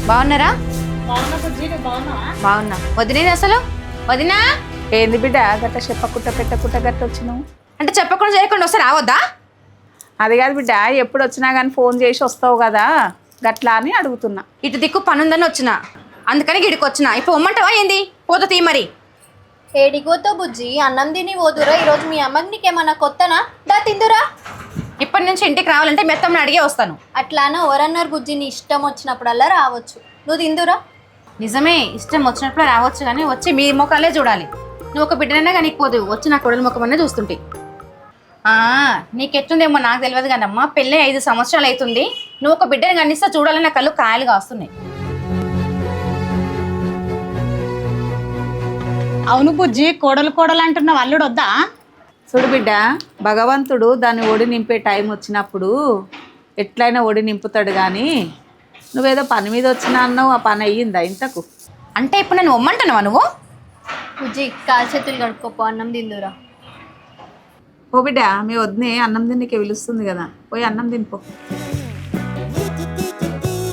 బాగున్నారా? బాగున్నా. వదిలేదు అసలు వదినా ఏంది బిడ్డ గట్ట చెప్పకుండా పెట్టకుండా గట్ట వచ్చినావు? అంటే చెప్పకుండా చేయకుండా వస్తే రావద్దా? అది కాదు బిడ్డ, ఎప్పుడు వచ్చినా కానీ ఫోన్ చేసి వస్తావు కదా, గట్లా అని అడుగుతున్నా. ఇటు దిక్కు పనుందని వచ్చిన, అందుకని గిడికి వచ్చిన. ఇప్పుడు ఉమ్మంటావా ఏంది? పోతా తీ మరి. ఏడిగోతో బుజ్జి అన్నం తిని పోదురా. ఈరోజు మీ అమ్మకి నీకేమన్నా కొత్తనా? దా తిందురా. ఇప్పటి నుంచి ఇంటికి రావాలంటే మెత్తమ్మని అడిగే వస్తాను. అట్లానో ఎవరన్నారు బుజ్జి, నీ ఇష్టం వచ్చినప్పుడల్లా రావచ్చు. నువ్వు తిందురా. నిజమే, ఇష్టం వచ్చినప్పుడు రావచ్చు, కానీ వచ్చి మీ ముఖాలే చూడాలి. నువ్వు ఒక బిడ్డనైనా కానీ పోదు, వచ్చి నా కొడల ముఖం అనే చూస్తుంటే. నీకెట్టుందేమో నాకు తెలియదు కానమ్మా, పెళ్ళి 5 సంవత్సరాలు అవుతుంది. నువ్వు ఒక బిడ్డని కనిస్తే చూడాలని నా కళ్ళు కాయలు కాస్తున్నాయి. అవును బుజ్జి, కోడలు అంటున్నావు, అల్లుడు వద్దా? చూడు బిడ్డ, భగవంతుడు దాన్ని ఒడి నింపే టైం వచ్చినప్పుడు ఎట్లయినా ఒడి నింపుతాడు. కానీ నువ్వేదో పని మీద వచ్చినా అన్నావు, ఆ పని అయ్యిందా ఇంతకు? అంటే ఇప్పుడు నేను ఉమ్మంటున్నావా నువ్వు? బుజ్జి కాలు చేతులు కడుక్కోపో, అన్నం తిందురా. ఓ బిడ్డ, మీ వద్దని అన్నం తిన్నకే పిలుస్తుంది కదా, పోయి అన్నం తినిపో.